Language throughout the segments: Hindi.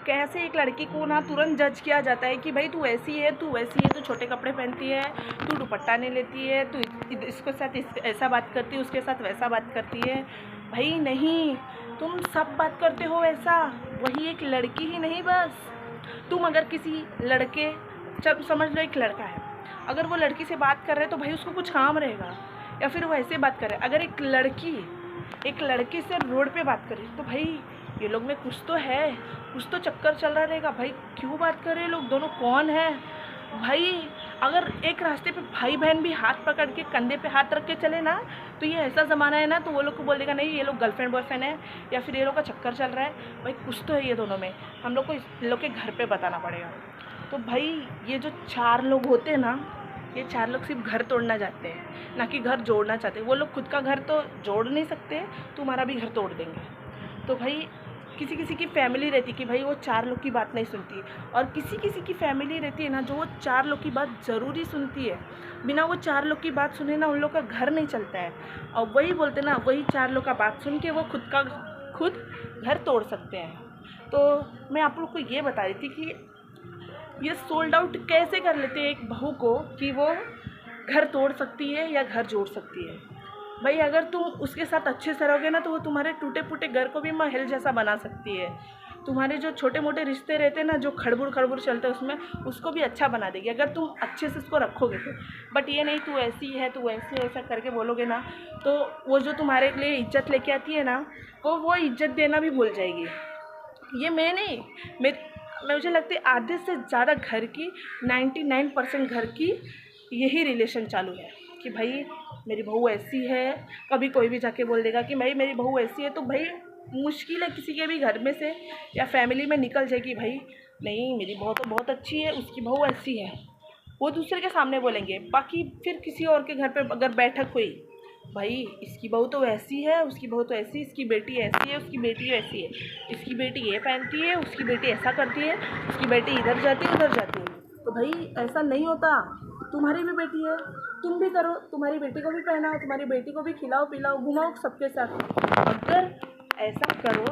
कैसे एक लड़की को ना तुरंत जज किया जाता है कि भाई तू ऐसी है, तू वैसी है, तू छोटे कपड़े पहनती है, तू दुपट्टा नहीं लेती है, तू इसके साथ ऐसा बात करती है, उसके साथ वैसा बात करती है। भाई नहीं, तुम सब बात करते हो ऐसा। वही एक लड़की ही नहीं, बस तुम अगर किसी लड़के, चल समझ लो एक लड़का है, अगर वो लड़की से बात कर रहे तो भाई उसको कुछ काम रहेगा, या फिर वो ऐसे बात करे। अगर एक लड़की से रोड पे बात करे तो भाई ये लोग में कुछ तो है, कुछ तो चक्कर चल रहा रहेगा। भाई क्यों बात कर रहे लोग, दोनों कौन है भाई? अगर एक रास्ते पे भाई बहन भी हाथ पकड़ के कंधे पे हाथ रख के चले ना, तो ये ऐसा ज़माना है ना, तो वो लोग को बोलेगा नहीं ये लोग गर्लफ्रेंड बॉयफ्रेंड है, या फिर ये लोग का चक्कर चल रहा है। भाई कुछ तो है ये दोनों में, हम लोग को इस लोग के घर पे बताना पड़ेगा। तो भाई ये जो 4 लोग होते हैं ना, ये 4 लोग सिर्फ घर तोड़ना चाहते हैं, ना कि घर जोड़ना चाहते। वो लोग खुद का घर तो जोड़ नहीं सकते, तुम्हारा भी घर तोड़ देंगे। तो भाई किसी किसी की फैमिली रहती कि भाई वो 4 लोग की बात नहीं सुनती, और किसी किसी की फैमिली रहती है ना जो वो 4 लोग की बात ज़रूरी सुनती है। बिना वो 4 लोग की बात सुने ना उन लोग का घर नहीं चलता है। और वही बोलते ना, वही 4 लोग का बात सुन के वो खुद घर तोड़ सकते हैं। तो मैं आप लोग को ये बता रही थी कि ये सोल्ड आउट कैसे कर लेते हैं एक बहू को कि वो घर तोड़ सकती है या घर जोड़ सकती है। भाई अगर तुम उसके साथ अच्छे से रहोगे ना, तो वो तुम्हारे टूटे फूटे घर को भी महल जैसा बना सकती है। तुम्हारे जो छोटे मोटे रिश्ते रहते हैं ना, जो खड़बुड़ चलते हैं उसमें, उसको भी अच्छा बना देगी अगर तुम अच्छे से उसको रखोगे तो। बट ये नहीं तू ऐसी है, तू ऐसी है, ऐसा करके बोलोगे ना, तो वो जो तुम्हारे लिए इज्जत लेके आती है ना, वो इज्जत देना भी भूल जाएगी। ये मैं नहीं, मुझे लगती है आधे से ज़्यादा घर की 99% घर की यही रिलेशन चालू है कि भाई मेरी बहू ऐसी है। कभी कोई भी जाके बोल देगा कि भाई मेरी बहू ऐसी है, तो भाई मुश्किल है किसी के भी घर में से या फैमिली में निकल जाएगी भाई नहीं मेरी बहू तो बहुत अच्छी है, उसकी बहू ऐसी है। वो दूसरे के सामने बोलेंगे। बाकी फिर किसी और के घर पे अगर बैठक हुई, भाई इसकी बहू तो वैसी है, उसकी बहू तो ऐसी, इसकी बेटी ऐसी है, उसकी बेटी वैसी है, इसकी बेटी ये पहनती है, उसकी बेटी ऐसा करती है, उसकी बेटी इधर जाती है उधर जाती है। तो भाई ऐसा नहीं होता, तुम्हारी भी बेटी है, तुम भी करो, तुम्हारी बेटी को भी पहनाओ, तुम्हारी बेटी को भी खिलाओ पिलाओ, घुमाओ सबके साथ। अगर ऐसा करो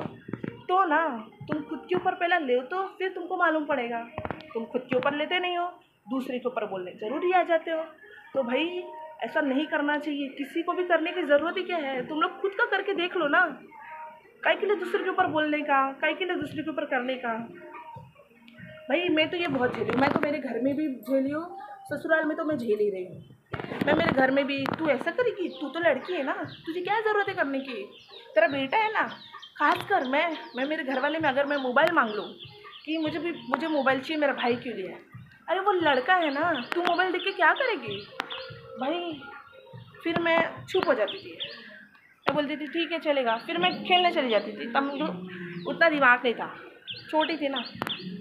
तो ना, तुम खुद के ऊपर पहला ले तो फिर तुमको मालूम पड़ेगा। तुम खुद के ऊपर लेते नहीं हो, दूसरे के ऊपर बोलने ज़रूर ही आ जाते हो। तो भाई ऐसा नहीं करना चाहिए, किसी को भी करने की ज़रूरत ही क्या है? तुम लोग खुद का करके देख लो ना, काहे के लिए दूसरे के ऊपर बोलने का, काहे के लिए दूसरे के ऊपर करने का। भाई मैं तो ये बहुत झेली हूँ, मैं तो मेरे घर में भी झेली हूँ, ससुराल में तो मैं झेल ही रही हूँ। मैं मेरे घर में भी, तू ऐसा करेगी, तू तो लड़की है ना, तुझे क्या ज़रूरत है करने की, तेरा बेटा है ना। खासकर मैं मेरे घर वाले में अगर मैं मोबाइल मांग लूँ कि मुझे मोबाइल चाहिए, मेरा भाई क्यों लिया है, अरे वो लड़का है ना, तू मोबाइल देख के क्या करेगी भाई। फिर मैं चुप हो जाती थी, मैं बोलती थी ठीक है चलेगा, फिर मैं खेलने चली जाती थी। तब मुझे उतना दिमाग नहीं था, छोटी थी ना।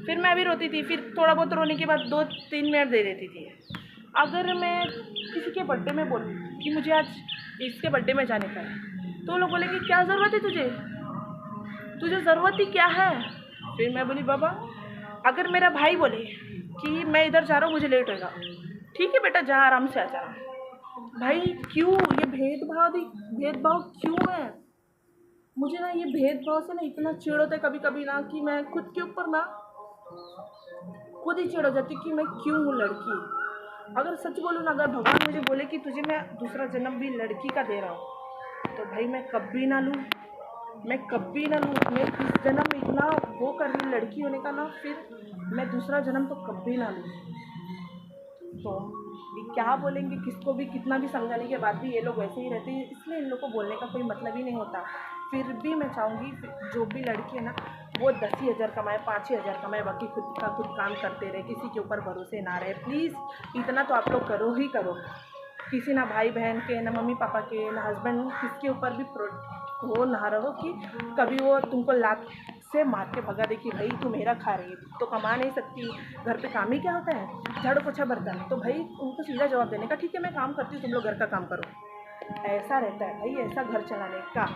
फिर मैं भी रोती थी, फिर थोड़ा बहुत रोने के बाद 2-3 मिनट दे देती थी। अगर मैं किसी के बर्थडे में बोलूँ कि मुझे आज इसके बर्थडे में जाने का है, तो वो लोग बोले कि क्या ज़रूरत है तुझे ज़रूरत ही क्या है। फिर मैं बोली बाबा, अगर मेरा भाई बोले कि मैं इधर जा रहा हूँ मुझे लेट होएगा, ठीक है बेटा जा आराम से आ जा। भाई क्यों ये भेदभाव क्यों है? मुझे ना ये भेदभाव से ना इतना चिढ़ होता है कभी कभी ना, कि मैं खुद के ऊपर ना खुद ही चिढ़ हो जाती कि मैं क्यों हूँ लड़की। अगर सच बोलूँ ना, अगर भगवान मुझे बोले कि तुझे मैं दूसरा जन्म भी लड़की का दे रहा हूँ, तो भाई मैं कभी ना लूँ। मैं इस जन्म में इतना वो कर रही लड़की होने का ना, फिर मैं दूसरा जन्म तो कभी ना लूँ। तो ये क्या बोलेंगे, किसको भी कितना भी समझाने के बाद भी ये लोग वैसे ही रहते हैं, इसलिए इन लोग को बोलने का कोई मतलब ही नहीं होता। फिर भी मैं चाहूँगी जो भी लड़की है ना, वो 10 ही हज़ार कमाए, 5 ही हज़ार कमाए, बाकी खुद काम करते रहे, किसी के ऊपर भरोसे ना रहे। प्लीज़ इतना तो आप लोग करो ही करो। किसी ना भाई बहन के, ना मम्मी पापा के, ना हस्बैंड, किसके ऊपर भी वो ना रहो कि कभी वो तुमको लात से मार के भगा दे कि भाई तू मेरा खा रही है, तो कमा नहीं सकती, घर पे काम ही क्या होता है, झाड़ू पोछा बर्तन। तो भाई उनको सीधा जवाब देने का, ठीक है मैं काम करती हूँ, तुम लोग घर का काम करो। ऐसा रहता है भाई, ऐसा घर चलाने का।